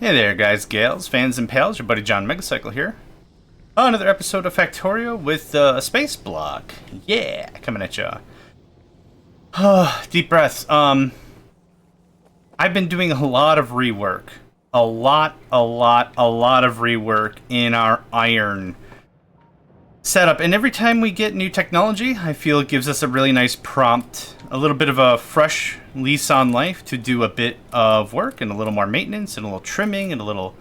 Hey there, guys, gals, fans, and pals. Your buddy JohnMegacycle here. Another episode of Factorio with a space block. Yeah, coming at ya. Deep breaths. I've been doing a lot of rework. A lot of rework in our iron setup. And every time we get new technology, I feel it gives us a really nice prompt, a little bit of a fresh lease on life to do a bit of work and a little more maintenance and a little trimming and a little...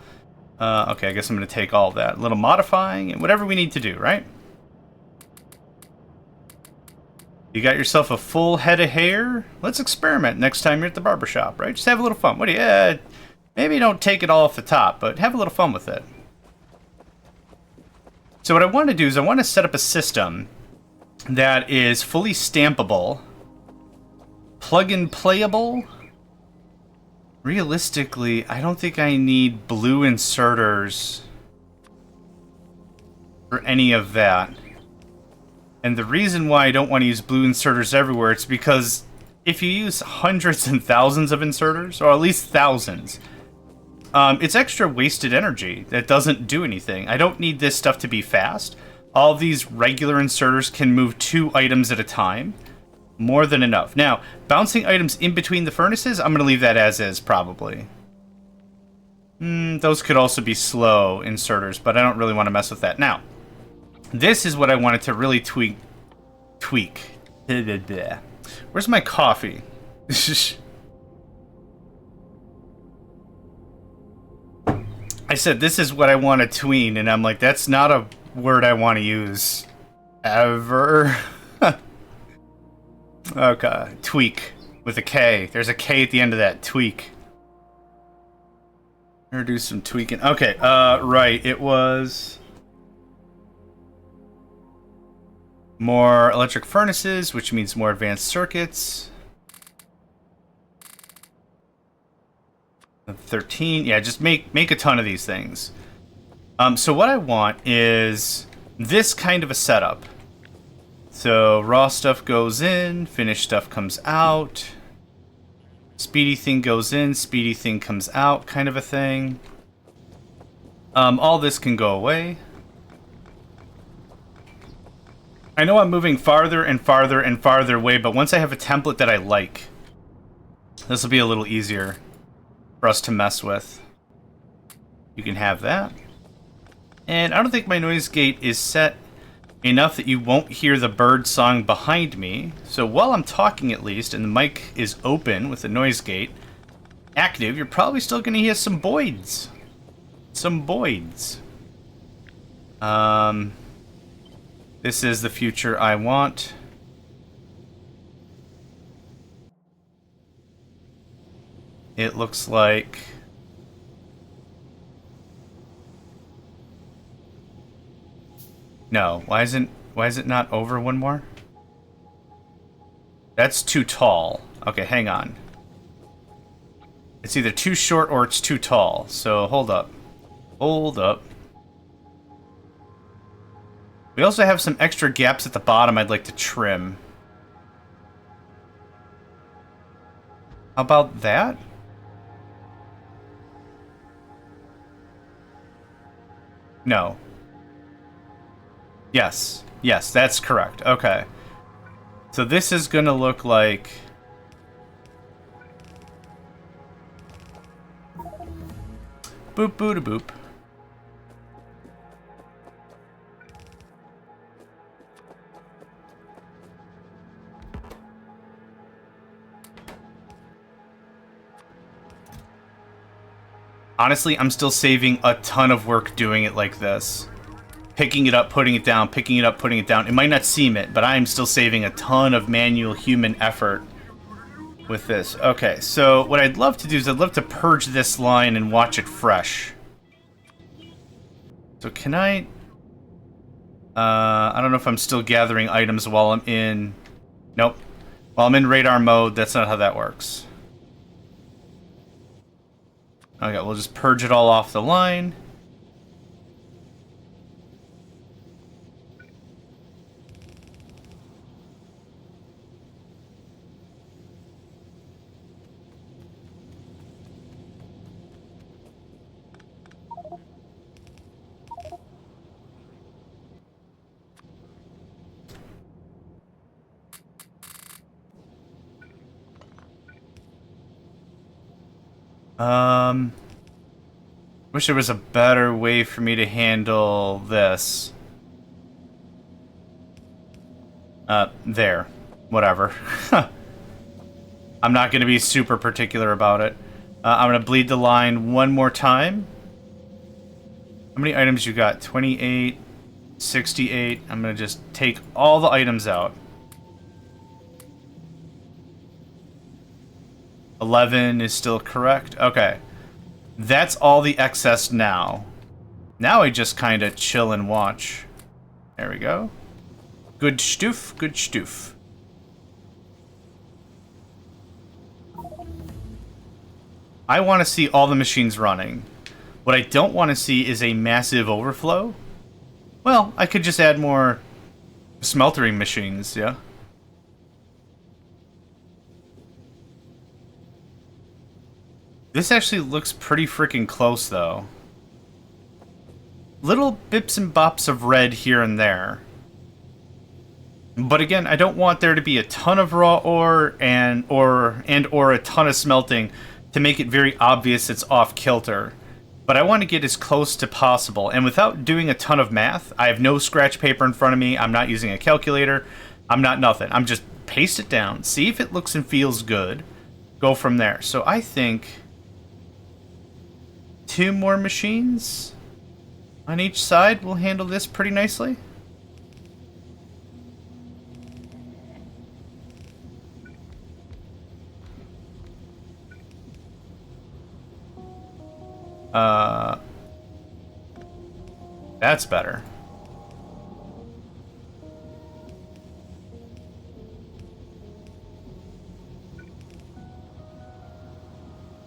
okay, I guess I'm going to take all of that. A little modifying and whatever we need to do, right? You got yourself a full head of hair? Let's experiment next time you're at the barbershop, right? Just have a little fun. What do you... maybe don't take it all off the top, but have a little fun with it. So what I want to do is I want to set up a system that is fully stampable, plug-and playable. Realistically, I don't think I need blue inserters for any of that. And the reason why I don't want to use blue inserters everywhere, it's because if you use hundreds and thousands of inserters, or at least thousands, it's extra wasted energy that doesn't do anything. I don't need this stuff to be fast. All of these regular inserters can move 2 items at a time. More than enough. Now, bouncing items in between the furnaces, I'm going to leave that as is, probably. Those could also be slow inserters, but I don't really want to mess with that. Now, this is what I wanted to really tweak. Where's my coffee? I said, this is what I want to tween, and I'm like, that's not a word I want to use. Ever. Okay, tweak. With a K. There's a K at the end of that. Tweak. Or do some tweaking. Okay, right. It was... more electric furnaces, which means more advanced circuits. 13, yeah, just make a ton of these things. So what I want is this kind of a setup. So raw stuff goes in, finished stuff comes out. Speedy thing goes in, speedy thing comes out, kind of a thing. All this can go away. I know I'm moving farther and farther and farther away, but once I have a template that I like, this will be a little easier for us to mess with. You can have that. And I don't think my noise gate is set enough that you won't hear the bird song behind me. So while I'm talking at least, and the mic is open with the noise gate active, you're probably still going to hear some boids. Some boids. This is the future I want. It looks like... no, why is it not over one more? That's too tall. Okay, hang on. It's either too short or it's too tall. So hold up. Hold up. We also have some extra gaps at the bottom I'd like to trim. How about that? No. Yes. Yes, that's correct. Okay. So this is gonna look like... boop, boop, boop. Honestly, I'm still saving a ton of work doing it like this. Picking it up, putting it down, picking it up, putting it down. It might not seem it, but I'm still saving a ton of manual human effort with this. Okay, so what I'd love to do is I'd love to purge this line and watch it fresh. So can I don't know if I'm still gathering items while I'm in... nope. While I'm in radar mode, that's not how that works. Okay, we'll just purge it all off the line. Wish there was a better way for me to handle this. There. Whatever. I'm not going to be super particular about it. I'm going to bleed the line one more time. How many items you got? 28, 68. I'm going to just take all the items out. 11 is still correct. Okay. That's all the excess now. Now I just kind of chill and watch. There we go. Good stoof, good stoof. I want to see all the machines running. What I don't want to see is a massive overflow. Well, I could just add more smeltering machines, yeah. This actually looks pretty freaking close, though. Little bips and bops of red here and there. But again, I don't want there to be a ton of raw ore and or a ton of smelting to make it very obvious it's off kilter. But I want to get as close to possible. And without doing a ton of math, I have no scratch paper in front of me. I'm not using a calculator. I'm not nothing. I'm just paste it down, see if it looks and feels good, go from there. So I think 2 more machines on each side will handle this pretty nicely. That's better.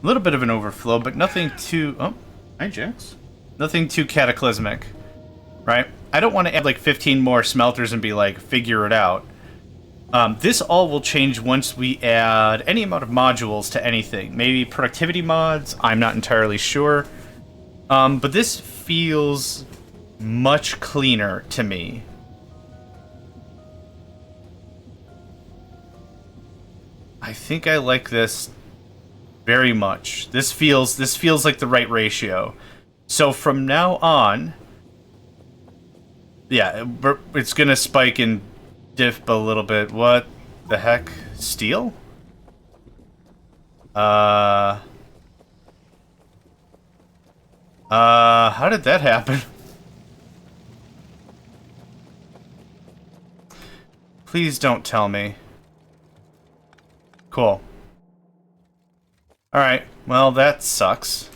A little bit of an overflow, but nothing too... Oh, hi, Jax. Nothing too cataclysmic, right? I don't want to add like 15 more smelters and be like, figure it out. This all will change once we add any amount of modules to anything. Maybe productivity mods, I'm not entirely sure. But this feels much cleaner to me. I think I like this very much. This feels like the right ratio. So from now on, yeah, it's gonna spike and dip a little bit. What the heck? Steel? How did that happen? Please don't tell me. Cool. Alright, well that sucks.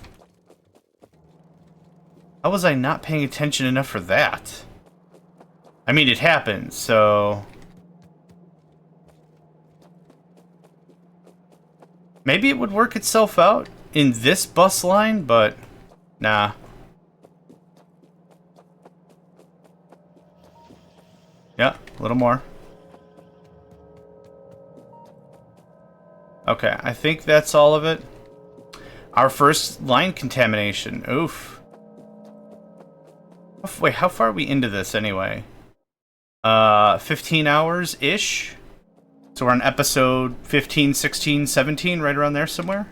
How was I not paying attention enough for that? I mean, it happened, so... Maybe it would work itself out in this bus line, but... Nah. Yeah, a little more. Okay, I think that's all of it. Our first line contamination. Oof. Wait, how far are we into this anyway? 15 hours-ish? So we're on episode 15, 16, 17, right around there somewhere?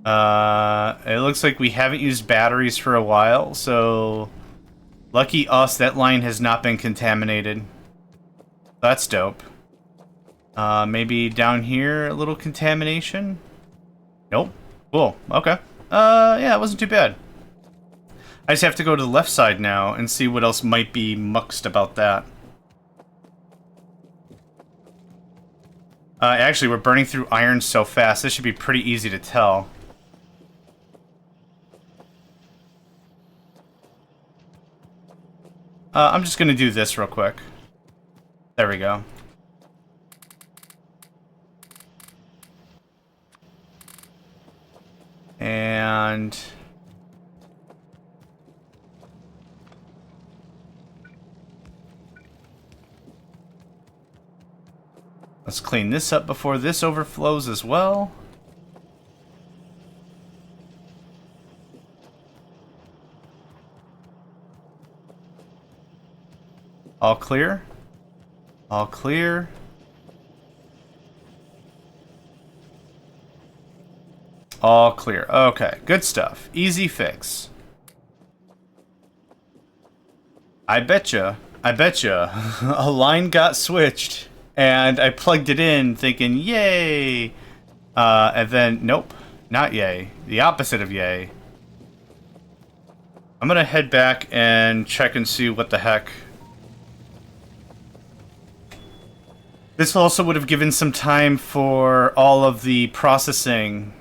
It looks like we haven't used batteries for a while, so... Lucky us, that line has not been contaminated. That's dope. Maybe down here, a little contamination? Nope. Cool. Okay. Yeah, it wasn't too bad. I just have to go to the left side now and see what else might be muxed about that. Actually, we're burning through iron so fast, this should be pretty easy to tell. I'm just gonna do this real quick. There we go. And... let's clean this up before this overflows as well. All clear? All clear. All clear. Okay, good stuff. Easy fix. I betcha, a line got switched, and I plugged it in thinking, yay! And then, nope, not yay. The opposite of yay. I'm gonna head back and check and see what the heck. This also would have given some time for all of the processing.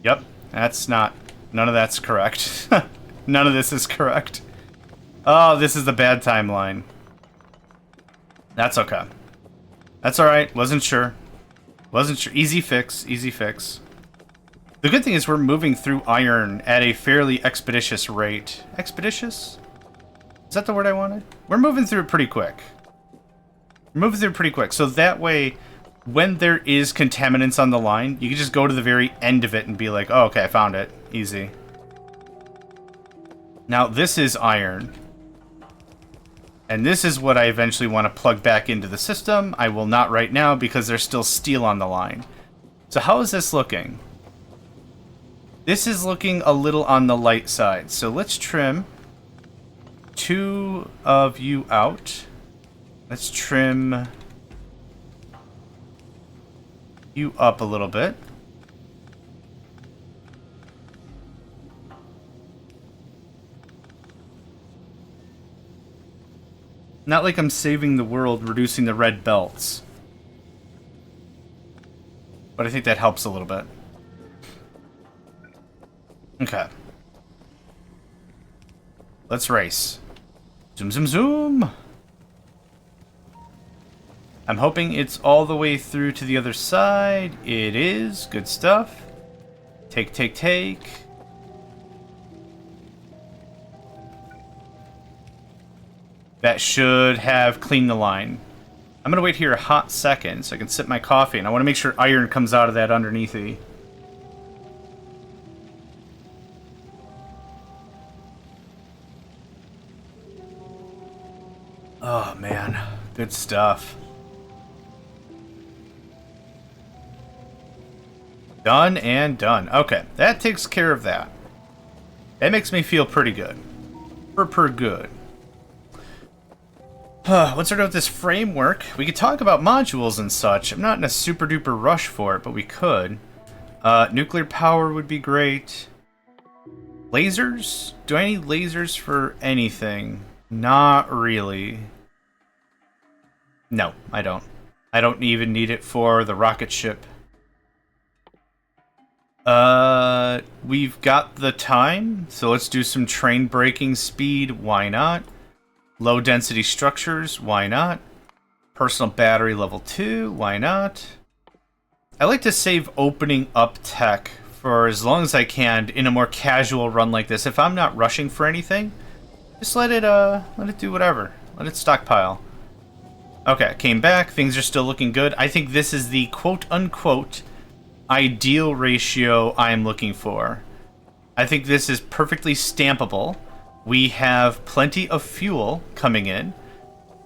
Yep, that's not... None of that's correct. None of this is correct. Oh, this is the bad timeline. That's okay. That's alright, wasn't sure. Wasn't sure. Easy fix, easy fix. The good thing is we're moving through iron at a fairly expeditious rate. Expeditious? Is that the word I wanted? We're moving through it pretty quick. We're moving through it pretty quick. So that way, when there is contaminants on the line, you can just go to the very end of it and be like, oh, okay, I found it. Easy. Now, this is iron. And this is what I eventually want to plug back into the system. I will not right now because there's still steel on the line. So how is this looking? This is looking a little on the light side. So let's trim 2 of you out. Let's trim you up a little bit. Not like I'm saving the world reducing the red belts. But I think that helps a little bit. Okay. Let's race. Zoom, zoom, zoom! I'm hoping it's all the way through to the other side. It is. Good stuff. Take, take, take. That should have cleaned the line. I'm going to wait here a hot second so I can sip my coffee, and I want to make sure iron comes out of that underneathy. Oh, man. Good stuff. Done and done. Okay, that takes care of that. That makes me feel pretty good. Per good. Let's start out with this framework. We could talk about modules and such. I'm not in a super duper rush for it, but we could. Nuclear power would be great. Lasers? Do I need lasers for anything? Not really. No, I don't. I don't even need it for the rocket ship. We've got the time, so let's do some train braking speed. Why not? Low density structures, why not? Personal battery level 2, why not? I like to save opening up tech for as long as I can in a more casual run like this. If I'm not rushing for anything, just let it do whatever. Let it stockpile. Okay, came back, things are still looking good. I think this is the quote-unquote ideal ratio I'm looking for. I think this is perfectly stampable. We have plenty of fuel coming in.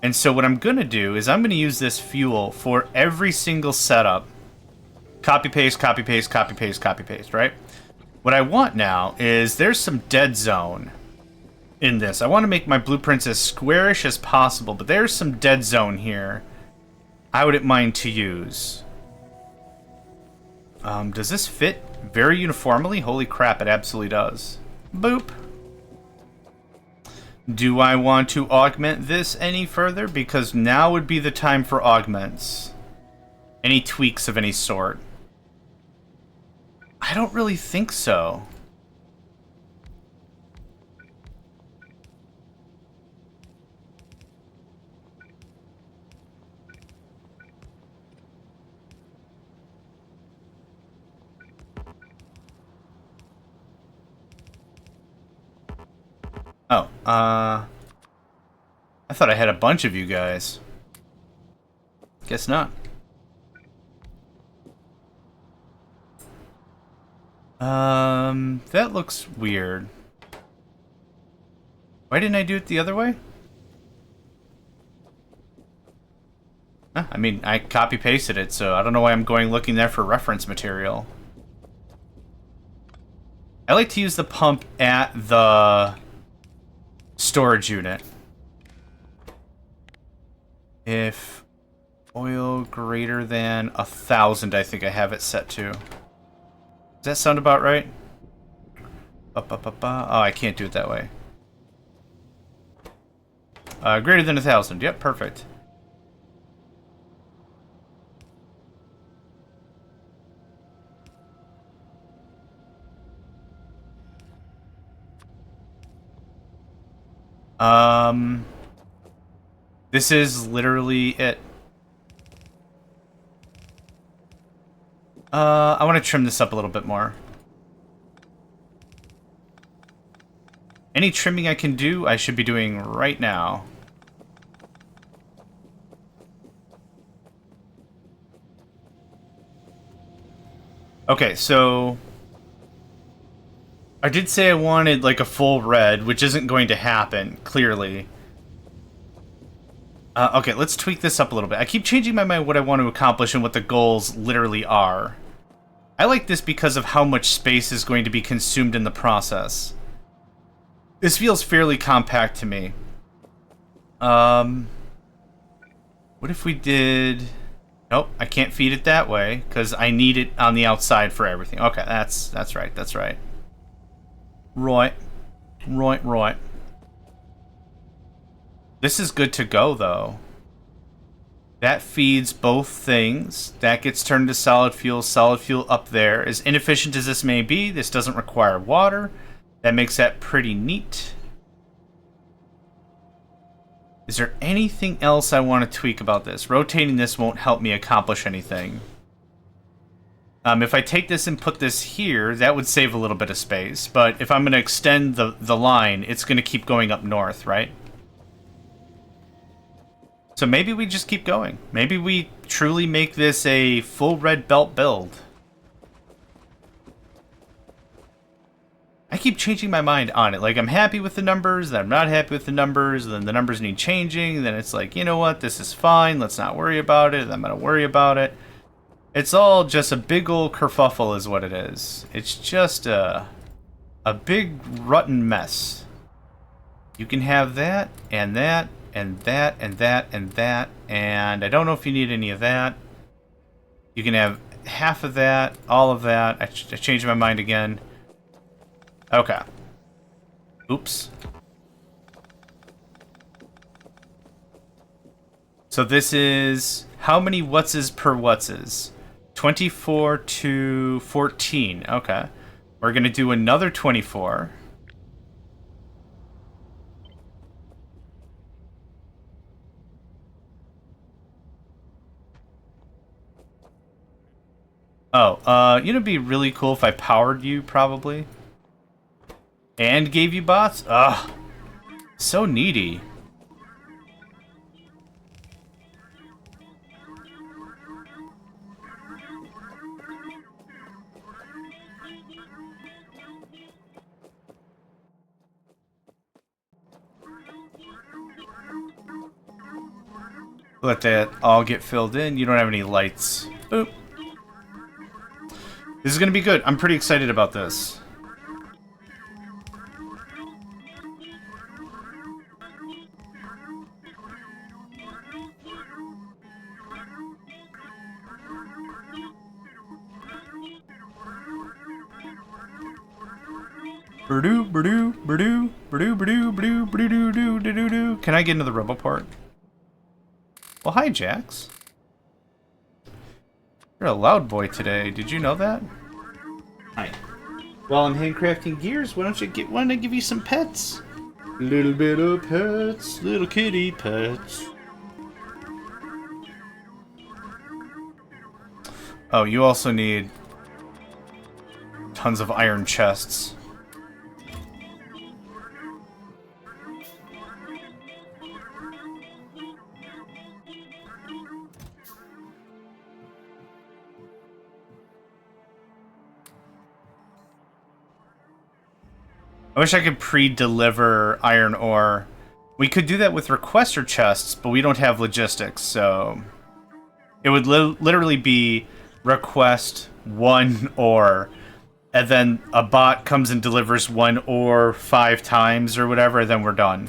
And so what I'm going to do is I'm going to use this fuel for every single setup. Copy, paste, copy, paste, copy, paste, copy, paste, right? What I want now is there's some dead zone in this. I want to make my blueprints as squarish as possible, but there's some dead zone here I wouldn't mind to use. Does this fit very uniformly? Holy crap, it absolutely does. Boop. Do I want to augment this any further? Because now would be the time for augments. Any tweaks of any sort. I don't really think so. Oh, I thought I had a bunch of you guys. Guess not. That looks weird. Why didn't I do it the other way? I mean, I copy-pasted it, so I don't know why I'm going looking there for reference material. I like to use the pump at the storage unit. If oil greater than 1,000, I think I have it set to. Does that sound about right? Oh, I can't do it that way. Greater than 1,000. Yep, perfect. This is literally it. I want to trim this up a little bit more. Any trimming I can do, I should be doing right now. Okay, so I did say I wanted like a full red, which isn't going to happen, clearly. Okay, let's tweak this up a little bit. I keep changing my mind what I want to accomplish and what the goals literally are. I like this because of how much space is going to be consumed in the process. This feels fairly compact to me. What if we did... Nope, I can't feed it that way, because I need it on the outside for everything. Okay, that's right, that's right. Right. This is good to go, though. That feeds both things. That gets turned to solid fuel up there. As inefficient as this may be, this doesn't require water. That makes that pretty neat. Is there anything else I want to tweak about this? Rotating this won't help me accomplish anything. If I take this and put this here, that would save a little bit of space. But if I'm going to extend the line, it's going to keep going up north, right? So maybe we just keep going. Maybe we truly make this a full red belt build. I keep changing my mind on it. Like, I'm happy with the numbers, then I'm not happy with the numbers, then the numbers need changing, then it's like, you know what, this is fine, let's not worry about it, I'm gonna worry about it. It's all just a big old kerfuffle is what it is. It's just a big rotten mess. You can have that, and that, and that, and that, and that, and I don't know if you need any of that. You can have half of that, all of that. I changed my mind again. Okay. Oops. So this is how many whatses per whatses? 24 to 14. Okay. We're going to do another 24. Oh, you know, it'd be really cool if I powered you, probably. And gave you bots? Ugh. So needy. Let that all get filled in. You don't have any lights. Oop. This is going to be good. I'm pretty excited about this. Can I get into the RoboPort? Well, hi, Jax. You're a loud boy today. Did you know that? Hi. While I'm handcrafting gears, why don't I give you some pets? Little bit of pets, little kitty pets. Oh, you also need tons of iron chests. I wish I could pre-deliver iron ore. We could do that with requester chests, but we don't have logistics, so... It would literally be request 1 ore, and then a bot comes and delivers 1 ore 5 times or whatever, then we're done.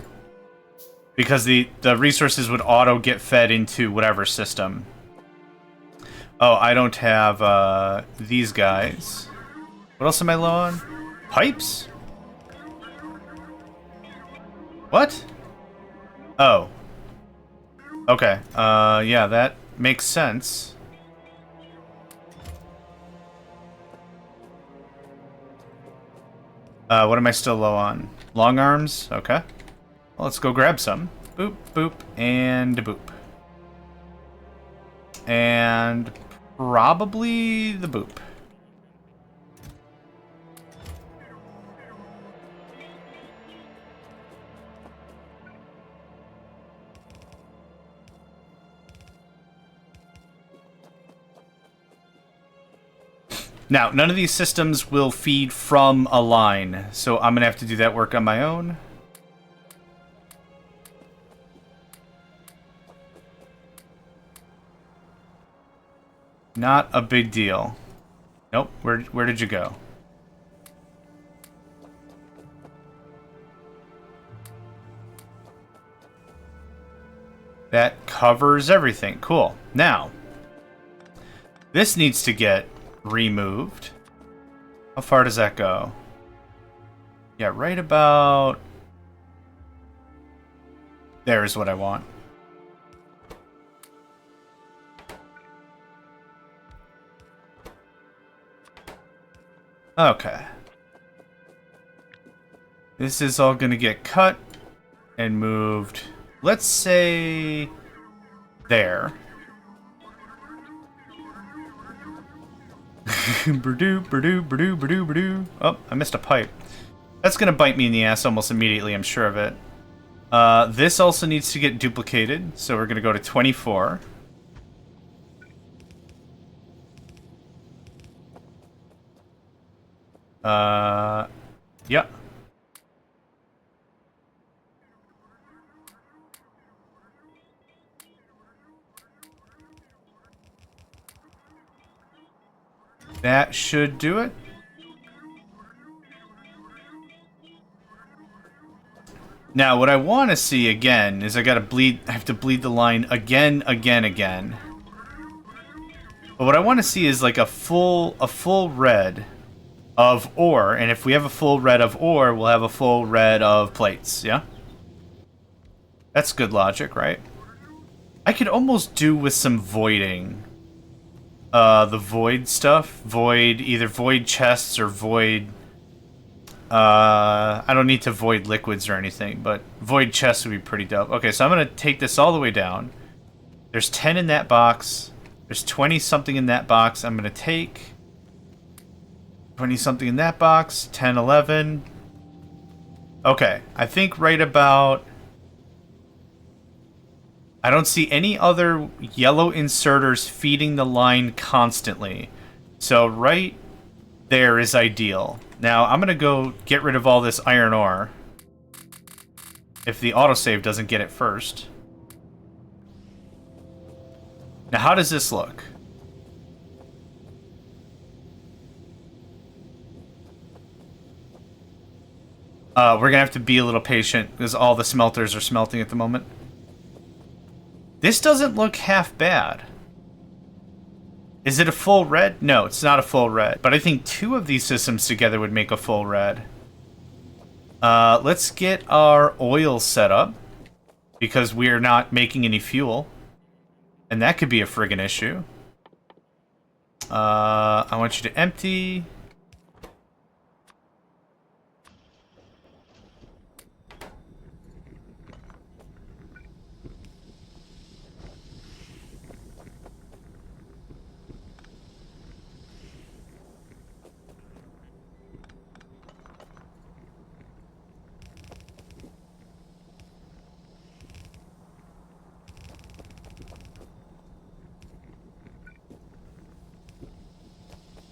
Because the resources would auto get fed into whatever system. Oh, I don't have these guys. What else am I low on? Pipes? What? Oh. Okay. Yeah, that makes sense. What am I still low on? Long arms? Okay. Well, let's go grab some. Boop, boop, and boop. And probably the boop. Now, none of these systems will feed from a line, so I'm going to have to do that work on my own. Not a big deal. Nope, where did you go? That covers everything. Cool. Now, this needs to get removed. How far does that go? Yeah, right about there is what I want. Okay. This is all going to get cut and moved. Let's say there. Oh, I missed a pipe. That's gonna bite me in the ass almost immediately, I'm sure of it. This also needs to get duplicated, so we're gonna go to 24. Yeah. That should do it. Now, what I want to see again is I have to bleed the line again. But what I want to see is like a full red of ore, and if we have a full red of ore, we'll have a full red of plates, yeah? That's good logic, right? I could almost do with some voiding. The void stuff. Either void chests or void... I don't need to void liquids or anything, but void chests would be pretty dope. Okay, so I'm going to take this all the way down. There's 10 in that box. There's 20-something in that box. I'm going to take 20-something in that box. 10, 11. Okay, I think right about... I don't see any other yellow inserters feeding the line constantly. So right there is ideal. Now, I'm going to go get rid of all this iron ore. If the autosave doesn't get it first. Now, how does this look? We're going to have to be a little patient because all the smelters are smelting at the moment. This doesn't look half bad. Is it a full red? No, it's not a full red. But I think 2 of these systems together would make a full red. Let's get our oil set up. Because we are not making any fuel. And that could be a friggin' issue. I want you to empty.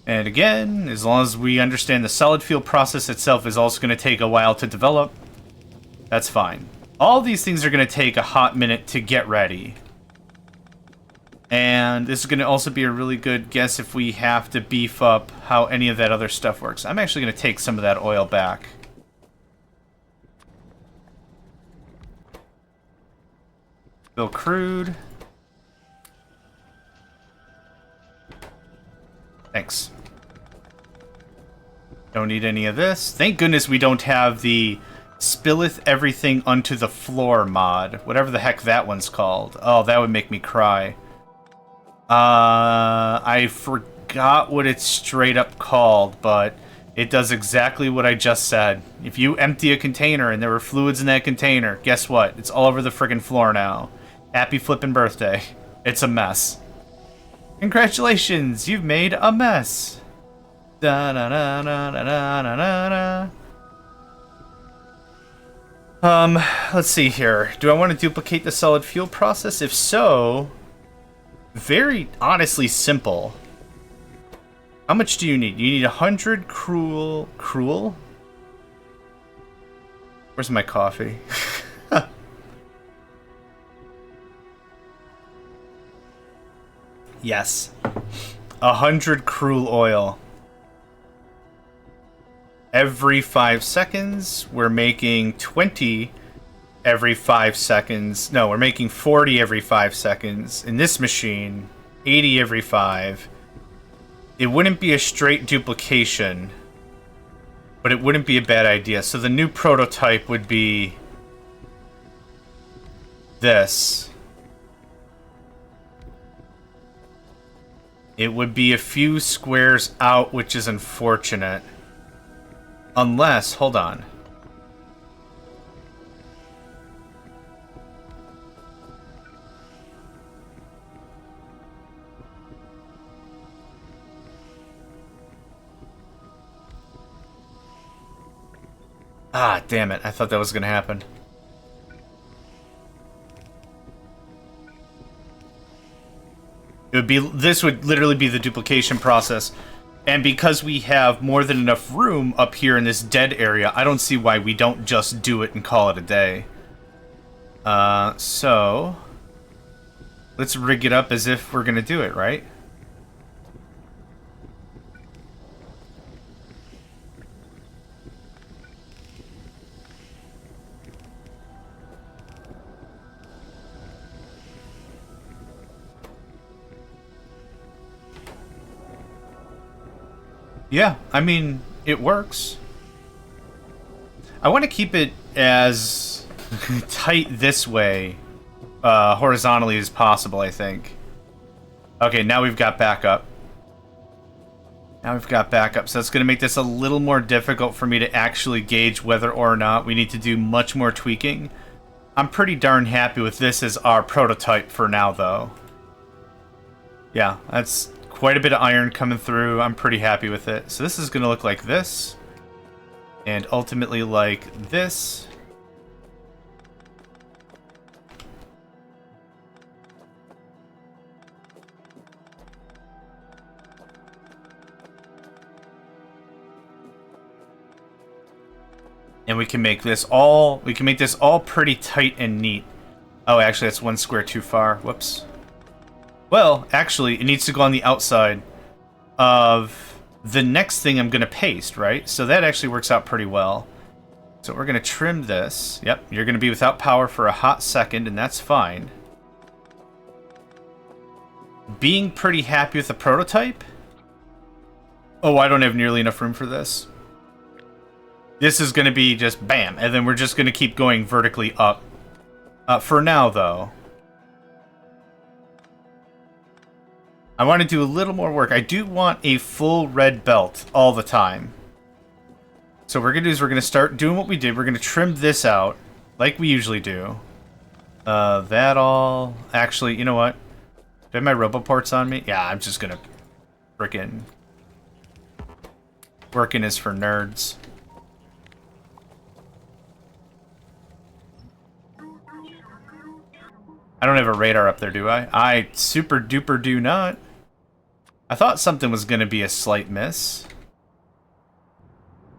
And again, as long as we understand the solid fuel process itself is also going to take a while to develop, that's fine. All these things are going to take a hot minute to get ready. And this is going to also be a really good guess if we have to beef up how any of that other stuff works. I'm actually going to take some of that oil back. Fill crude. Thanks. Don't need any of this. Thank goodness we don't have the spilleth everything onto the floor mod. Whatever the heck that one's called. Oh, that would make me cry. I forgot what it's straight up called, but it does exactly what I just said. If you empty a container and there were fluids in that container, guess what? It's all over the friggin' floor now. Happy flippin' birthday. It's a mess. Congratulations, you've made a mess. Da da da da da da da da. Let's see here. Do I want to duplicate the solid fuel process? If so, very honestly simple. How much do you need? You need 100 cruel? Where's my coffee? Yes. 100 cruel oil. Every 5 seconds, we're making 20 every 5 seconds. No, we're making 40 every 5 seconds. In this machine, 80 every 5. It wouldn't be a straight duplication, but it wouldn't be a bad idea. So the new prototype would be this. It would be a few squares out, which is unfortunate. Unless, hold on. Ah, damn it. I thought that was going to happen. It would be, this would literally be the duplication process. And because we have more than enough room up here in this dead area, I don't see why we don't just do it and call it a day. So let's rig it up as if we're going to do it, right? Yeah, I mean, it works. I want to keep it as tight this way, horizontally as possible, I think. Okay, now we've got backup. Now we've got backup, so it's going to make this a little more difficult for me to actually gauge whether or not we need to do much more tweaking. I'm pretty darn happy with this as our prototype for now, though. Yeah, that's quite a bit of iron coming through. I'm pretty happy with it. So this is going to look like this. And ultimately like this. And we can make this all pretty tight and neat. Oh, actually that's one square too far. Whoops. Well, actually, it needs to go on the outside of the next thing I'm going to paste, right? So that actually works out pretty well. So we're going to trim this. Yep, you're going to be without power for a hot second, and that's fine. Being pretty happy with the prototype. Oh, I don't have nearly enough room for this. This is going to be just bam, and then we're just going to keep going vertically up. For now, though. I want to do a little more work. I do want a full red belt all the time. So what we're going to do is we're going to start doing what we did. We're going to trim this out, like we usually do. That all... Actually, you know what? Do I have my roboports on me? Yeah, I'm just going to frickin'... Working is for nerds. I don't have a radar up there, do I? I super duper do not. I thought something was going to be a slight miss.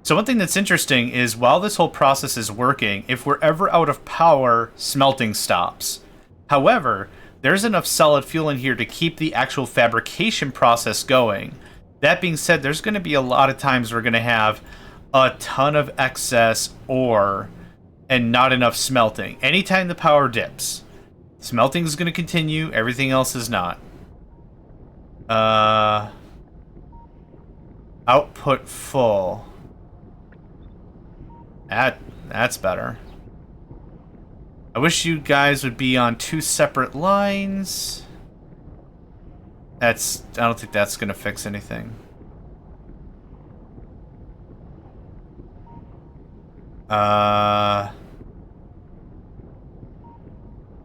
So one thing that's interesting is while this whole process is working, if we're ever out of power, smelting stops. However, there's enough solid fuel in here to keep the actual fabrication process going. That being said, there's going to be a lot of times we're going to have a ton of excess ore and not enough smelting. Anytime the power dips, smelting is going to continue, everything else is not. Output full. That's better. I wish you guys would be on 2 separate lines. I don't think that's gonna fix anything.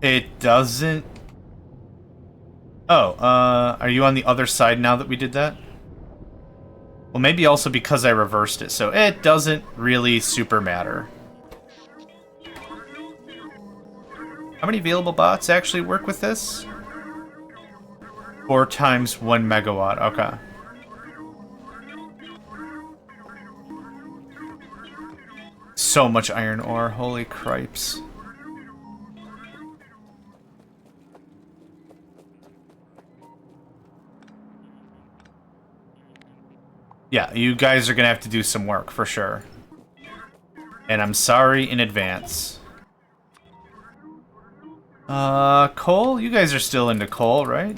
It doesn't. Oh, are you on the other side now that we did that? Well, maybe also because I reversed it, so it doesn't really super matter. How many available bots actually work with this? 4 times 1 megawatt, okay. So much iron ore, holy cripes. Yeah, you guys are gonna have to do some work, for sure. And I'm sorry in advance. Coal? You guys are still into coal, right?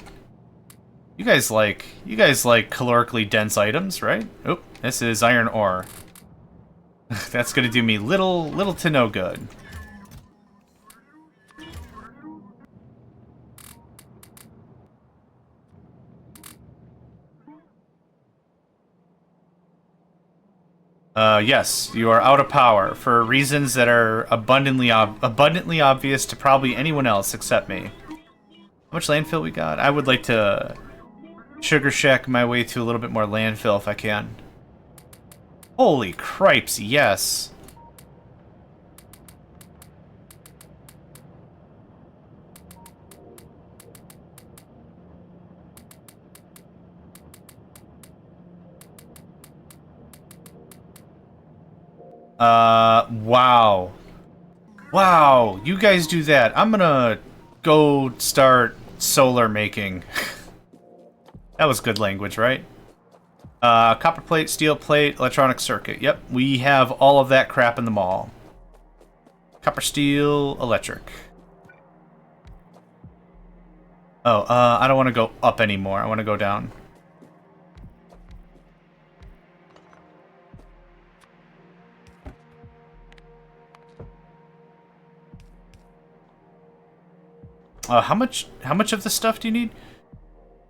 You guys like calorically dense items, right? Oop, this is iron ore. That's gonna do me little to no good. Yes, you are out of power for reasons that are abundantly obvious to probably anyone else except me. How much landfill we got? I would like to sugar shack my way to a little bit more landfill if I can. Holy cripes, yes. Wow. Wow, you guys do that. I'm gonna go start solar making. That was good language, right? Copper plate, steel plate, electronic circuit. Yep, we have all of that crap in the mall. Copper, steel, electric. Oh, I don't want to go up anymore. I want to go down. How much of the stuff do you need?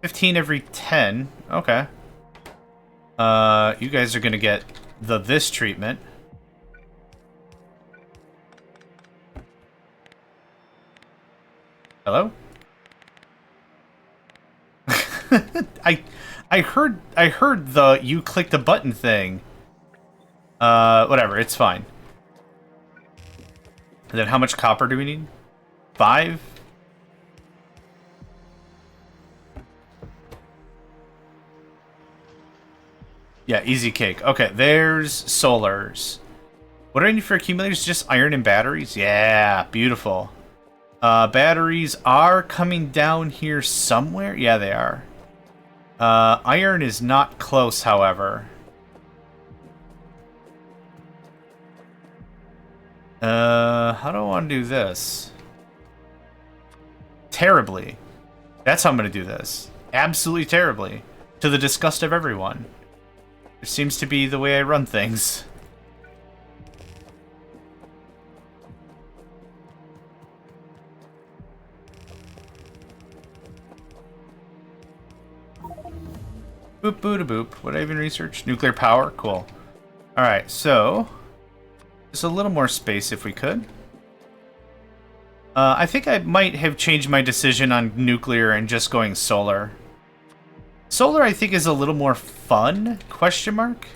15 every 10. Okay. You guys are gonna get this treatment. Hello? I heard the you click the button thing. Whatever, it's fine. And then how much copper do we need? 5? Yeah, easy cake. Okay, there's solars. What do I need for accumulators? Just iron and batteries? Yeah, beautiful. Batteries are coming down here somewhere. Yeah, they are. Iron is not close, however. How do I want to do this? Terribly. That's how I'm going to do this. Absolutely terribly. To the disgust of everyone. It seems to be the way I run things. Boop boop boop. What did I even research? Nuclear power? Cool. Alright, so just a little more space if we could. I think I might have changed my decision on nuclear and just going solar. Solar, I think, is a little more fun, question mark.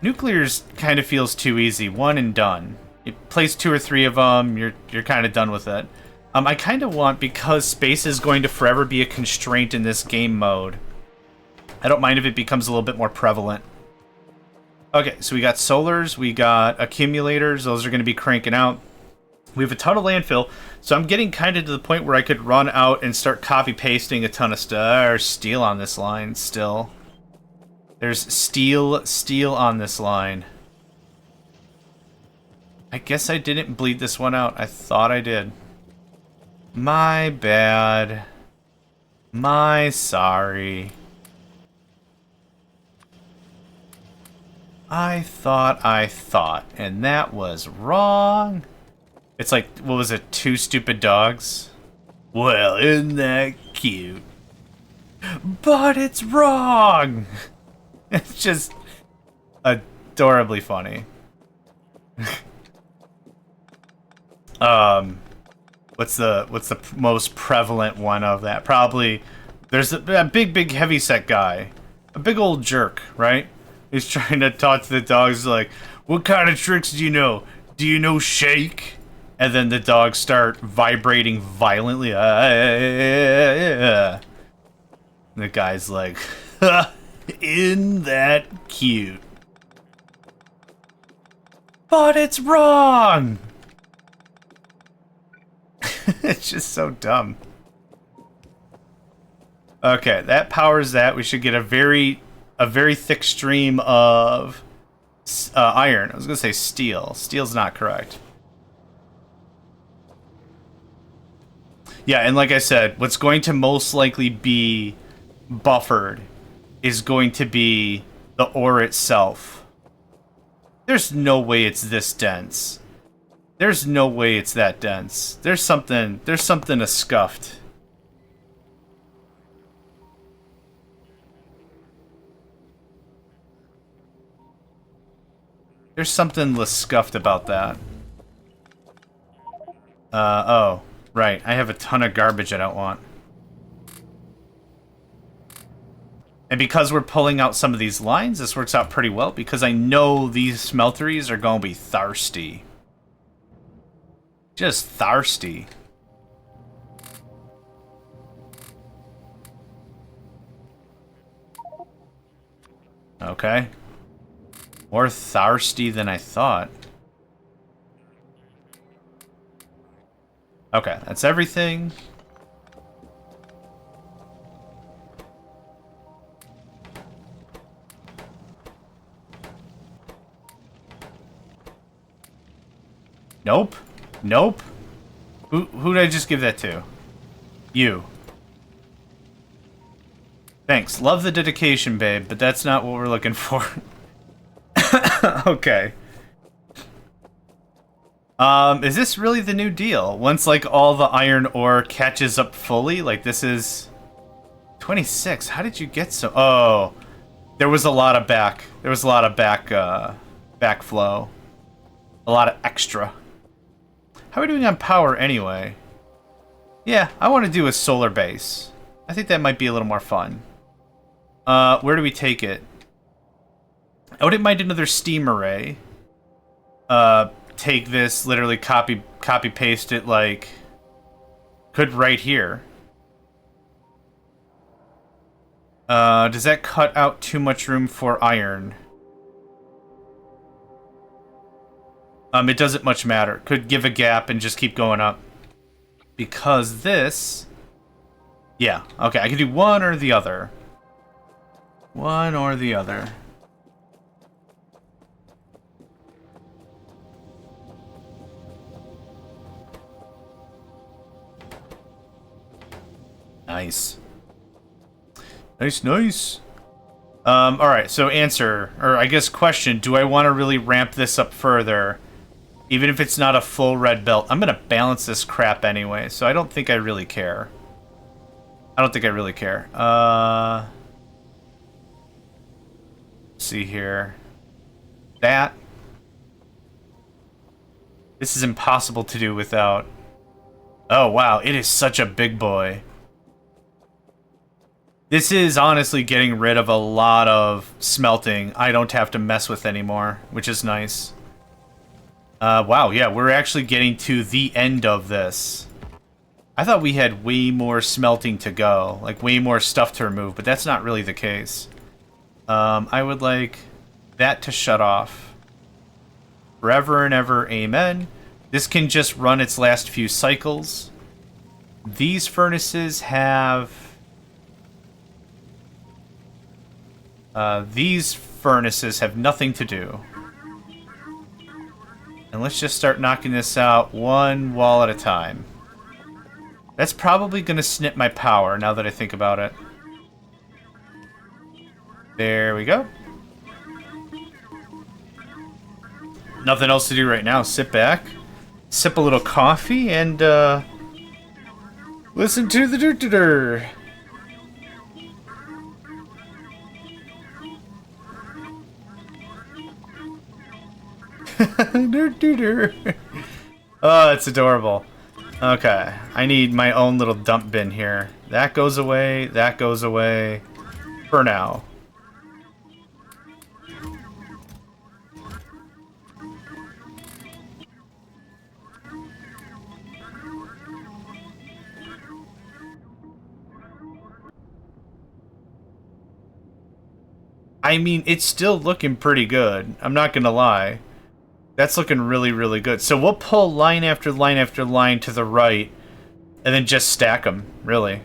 Nuclear's kind of feels too easy, one and done. You place 2 or 3 of them, you're kind of done with it. I kind of want, because space is going to forever be a constraint in this game mode, I don't mind if it becomes a little bit more prevalent. Okay, so we got solars, we got accumulators, those are going to be cranking out. We have a ton of landfill, so I'm getting kind of to the point where I could run out and start copy-pasting a ton of stuff. There's steel on this line, still. There's steel on this line. I guess I didn't bleed this one out. I thought I did. My bad. My sorry. I thought, and that was wrong. It's like, what was it, two stupid dogs? Well, isn't that cute? But it's wrong! It's just adorably funny. What's the most prevalent one of that? Probably, there's a big heavyset guy. A big old jerk, right? He's trying to talk to the dogs like, what kind of tricks do you know? Do you know shake? And then the dogs start vibrating violently. And the guy's like, isn't that cute? But it's wrong! It's just so dumb. Okay, that powers that. We should get a very thick stream of iron. I was gonna say steel. Steel's not correct. Yeah, and like I said, what's going to most likely be buffered is going to be the ore itself. There's no way it's this dense. There's no way it's that dense. There's something scuffed. There's something scuffed about that. Oh, right. I have a ton of garbage I don't want. And because we're pulling out some of these lines, this works out pretty well because I know these smelteries are going to be thirsty. Just thirsty. Okay. More thirsty than I thought. Okay, that's everything. Nope. Nope. Who did I just give that to? You. Thanks. Love the dedication, babe, but that's not what we're looking for. Okay. Is this really the new deal? Once, like, all the iron ore catches up fully? Like, this is... 26. How did you get so... Oh. There was a lot of back... There was a lot of backflow. A lot of extra. How are we doing on power, anyway? Yeah, I want to do a solar base. I think that might be a little more fun. Where do we take it? I wouldn't mind another steam array. Take this, literally copy paste it like could right here. Does that cut out too much room for iron? It doesn't much matter. Could give a gap and just keep going up. Because this... Yeah, okay, I can do one or the other. One or the other. Nice. Nice. Alright, so answer, or I guess question, do I want to really ramp this up further? Even if it's not a full red belt. I'm going to balance this crap anyway, so I don't think I really care. Let's see here. That. This is impossible to do without... Oh, wow, it is such a big boy. This is honestly getting rid of a lot of smelting I don't have to mess with anymore, which is nice. Wow, yeah, we're actually getting to the end of this. I thought we had way more smelting to go, like way more stuff to remove, but that's not really the case. I would like that to shut off. Forever and ever, amen. This can just run its last few cycles. These furnaces have... these furnaces have nothing to do. And let's just start knocking this out one wall at a time. That's probably going to snip my power, now that I think about it. There we go. Nothing else to do right now. Sit back, sip a little coffee, and listen to the doo-doo-doo. Oh, it's adorable. Okay, I need my own little dump bin here. That goes away, that goes away. For now. I mean, it's still looking pretty good. I'm not gonna lie. That's looking really, really good. So we'll pull line after line after line to the right, and then just stack them, really.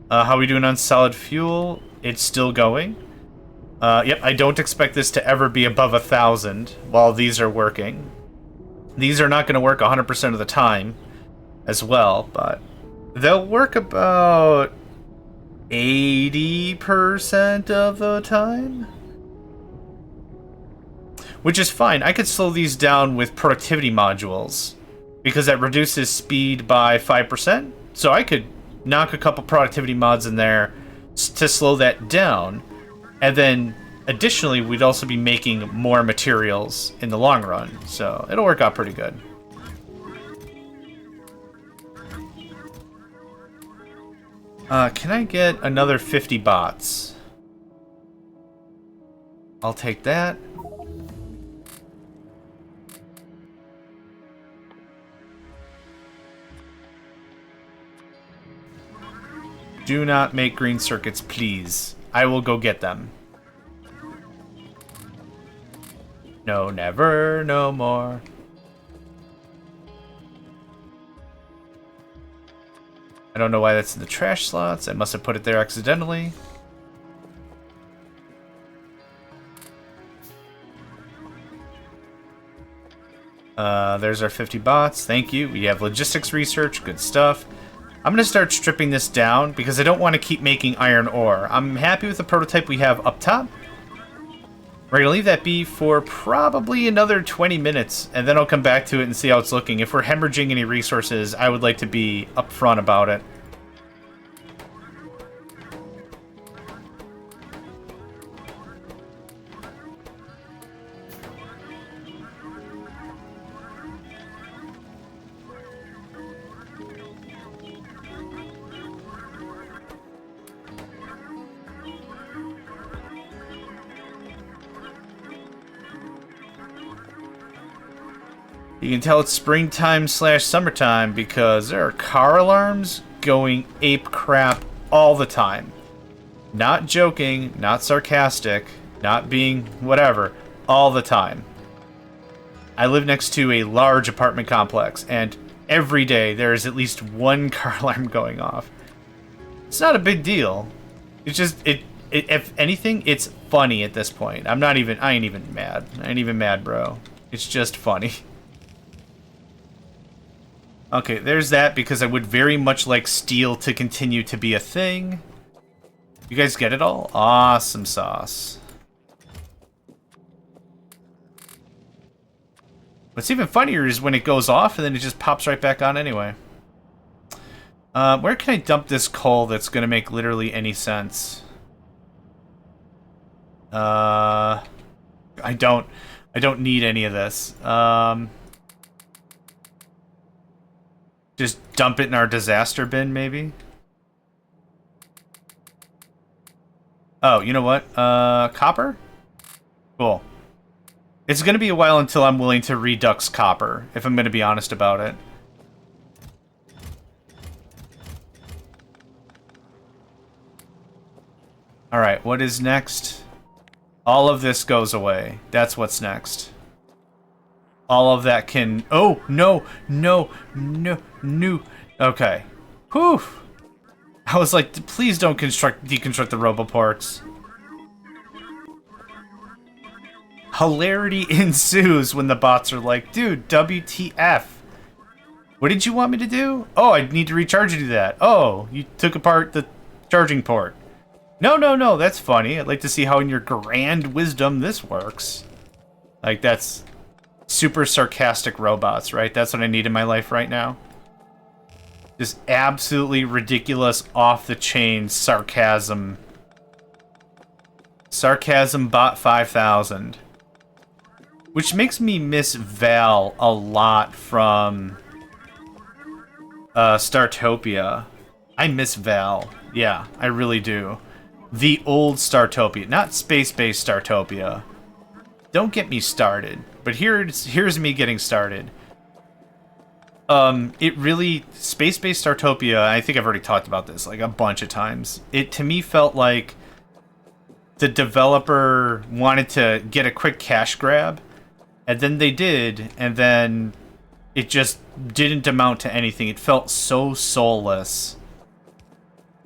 How are we doing on solid fuel? It's still going. Yep, I don't expect this to ever be above 1,000 while these are working. These are not going to work 100% of the time as well, but they'll work about 80% of the time. Which is fine. I could slow these down with productivity modules, because that reduces speed by 5%. So I could knock a couple productivity mods in there to slow that down. And then, additionally, we'd also be making more materials in the long run. So it'll work out pretty good. Can I get another 50 bots? I'll take that. Do not make green circuits, please. I will go get them. No, never, no more. I don't know why that's in the trash slots. I must have put it there accidentally. There's our 50 bots. Thank you. We have logistics research. Good stuff. I'm going to start stripping this down because I don't want to keep making iron ore. I'm happy with the prototype we have up top. We're going to leave that be for probably another 20 minutes, and then I'll come back to it and see how it's looking. If we're hemorrhaging any resources, I would like to be upfront about it. You can tell it's springtime / summertime because there are car alarms going ape crap all the time. Not joking, not sarcastic, not being whatever, all the time. I live next to a large apartment complex, and every day there is at least one car alarm going off. It's not a big deal. It's just, if anything, it's funny at this point. I ain't even mad. I ain't even mad, bro. It's just funny. Okay, there's that, because I would very much like steel to continue to be a thing. You guys get it all? Awesome sauce. What's even funnier is when it goes off and then it just pops right back on anyway. Where can I dump this coal that's going to make literally any sense? I don't need any of this. Just dump it in our disaster bin, maybe? Oh, you know what? Copper? Cool. It's going to be a while until I'm willing to redux copper, if I'm going to be honest about it. Alright, what is next? All of this goes away. That's what's next. All of that can... Oh, no, no, no, no. Okay. Whew. I was like, please don't deconstruct the roboports. Hilarity ensues when the bots are like, dude, WTF. What did you want me to do? Oh, I need to recharge you to that. Oh, you took apart the charging port. No, no, no, that's funny. I'd like to see how in your grand wisdom this works. Like, that's super sarcastic robots, right? That's what I need in my life right now. Just absolutely ridiculous, off-the-chain sarcasm. Sarcasm Bot 5000. Which makes me miss Val a lot from Startopia. I miss Val. Yeah, I really do. The old Startopia, not space-based Startopia. Don't get me started. But here's me getting started. It really... Space-based Startopia, I think I've already talked about this like a bunch of times. It, to me, felt like the developer wanted to get a quick cash grab, and then they did, and then it just didn't amount to anything. It felt so soulless.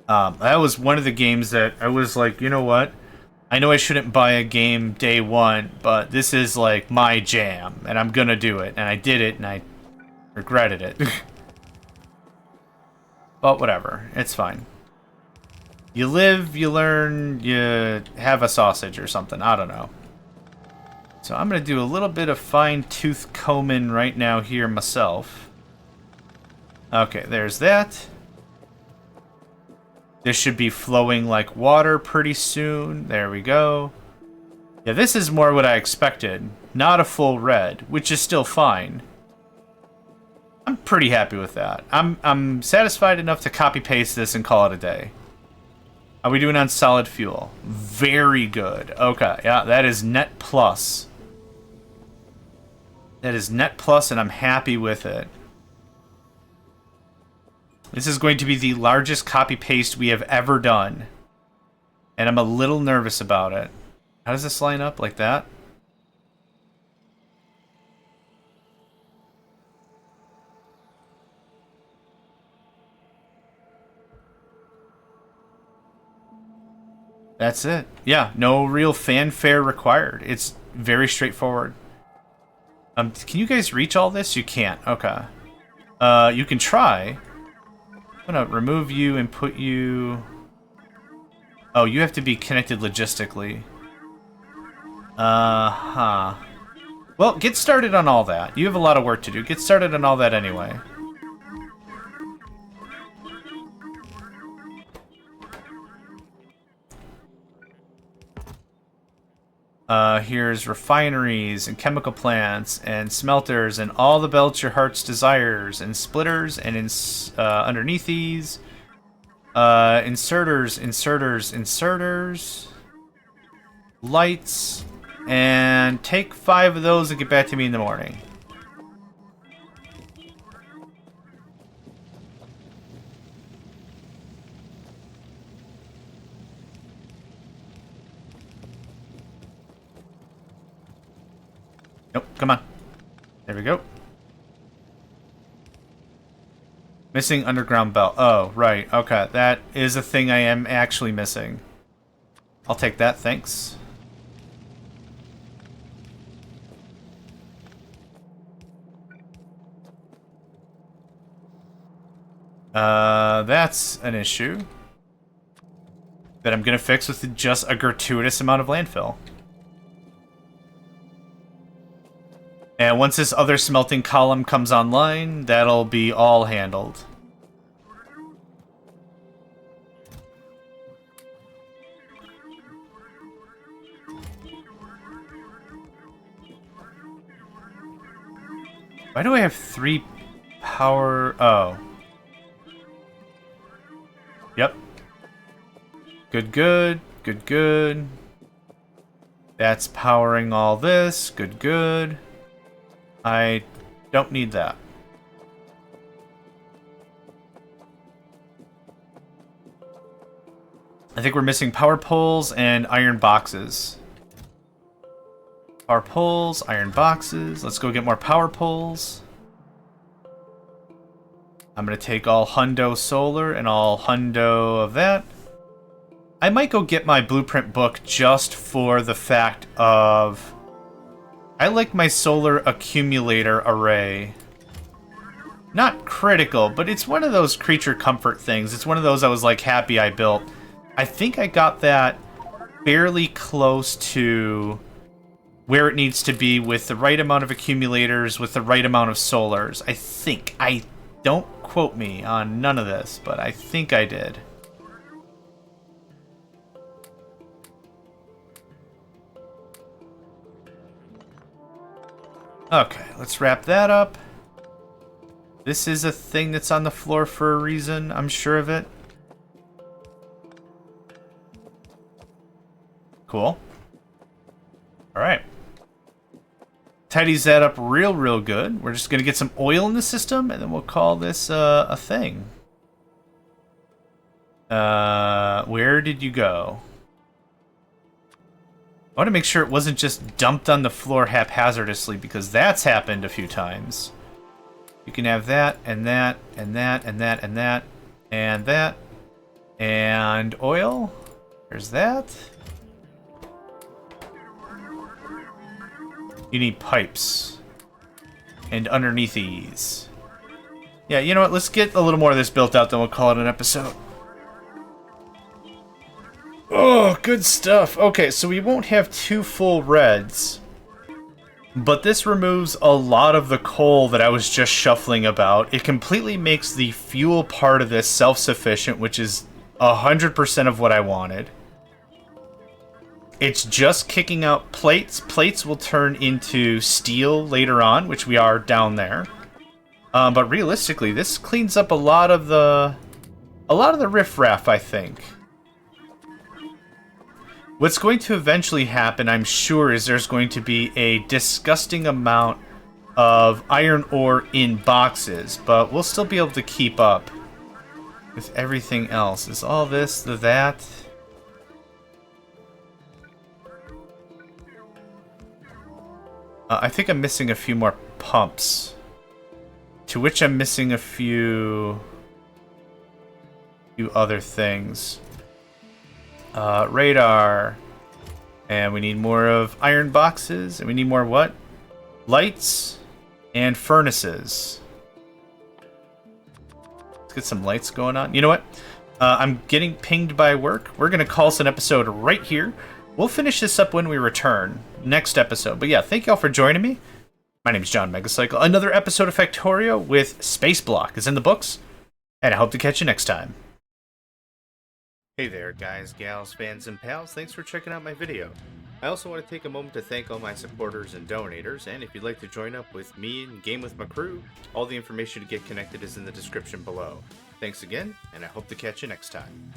That was one of the games that I was like, you know what? I know I shouldn't buy a game day one, but this is like my jam, and I'm gonna do it. And I did it, and I regretted it. But whatever, it's fine. You live, you learn, you have a sausage or something. I don't know. So I'm going to do a little bit of fine-tooth combing right now here myself. Okay, there's that. This should be flowing like water pretty soon. There we go. Yeah, this is more what I expected. Not a full red, which is still fine. I'm pretty happy with that. I'm satisfied enough to copy-paste this and call it a day. How are we doing on solid fuel? Very good. Okay, yeah, that is net plus. That is net plus, and I'm happy with it. This is going to be the largest copy-paste we have ever done. And I'm a little nervous about it. How does this line up? Like that? That's it. Yeah, no real fanfare required. It's very straightforward. Can you guys reach all this? You can't. Okay. You can try. I'm gonna remove you and put you... Oh, you have to be connected logistically. Uh-huh. Well, get started on all that. You have a lot of work to do. Get started on all that anyway. Here's refineries and chemical plants and smelters and all the belts your heart's desires and splitters and underneath these inserters, lights, and take 5 of those and get back to me in the morning. Nope, come on. There we go. Missing underground belt. Oh, right. Okay, that is a thing I am actually missing. I'll take that, thanks. That's an issue that I'm gonna fix with just a gratuitous amount of landfill. And once this other smelting column comes online, that'll be all handled. Why do I have 3 power... Oh. Yep. Good, good. Good, good. That's powering all this. Good, good. I don't need that. I think we're missing power poles and iron boxes. Power poles, iron boxes. Let's go get more power poles. I'm going to take all hundo solar and all hundo of that. I might go get my blueprint book just for the fact of... I like my solar accumulator array. Not critical, but it's one of those creature comfort things. It's one of those I was like happy I built. I think I got that fairly close to where it needs to be with the right amount of accumulators, with the right amount of solars. I think. I don't quote me on none of this, but I think I did. Okay, let's wrap that up. This is a thing that's on the floor for a reason, I'm sure of it. Cool. Alright. Tidies that up real good. We're just going to get some oil in the system, and then we'll call this a thing. Where did you go? I want to make sure it wasn't just dumped on the floor haphazardly, because that's happened a few times. You can have that, and that, and that, and that, and that, and that. And oil. There's that. You need pipes. And underneath these. Yeah, you know what? Let's get a little more of this built out, then we'll call it an episode. Oh, good stuff. Okay, so we won't have 2 full reds. But this removes a lot of the coal that I was just shuffling about. It completely makes the fuel part of this self-sufficient, which is 100% of what I wanted. It's just kicking out plates. Plates will turn into steel later on, which we are down there. But realistically, this cleans up a lot of the riffraff, I think. What's going to eventually happen, I'm sure, is there's going to be a disgusting amount of iron ore in boxes, but we'll still be able to keep up with everything else. Is all this the that? I think I'm missing a few more pumps, to which I'm missing a few other things. Radar. And we need more of iron boxes. And we need more what? Lights and furnaces. Let's get some lights going on. You know what? I'm getting pinged by work. We're going to call this an episode right here. We'll finish this up when we return. Next episode. But yeah, thank y'all for joining me. My name is JohnMegacycle. Another episode of Factorio with Space Block is in the books. And I hope to catch you next time. Hey there, guys, gals, fans, and pals. Thanks for checking out my video. I also want to take a moment to thank all my supporters and donators, and if you'd like to join up with me and game with my crew, all the information to get connected is in the description below. Thanks again, and I hope to catch you next time.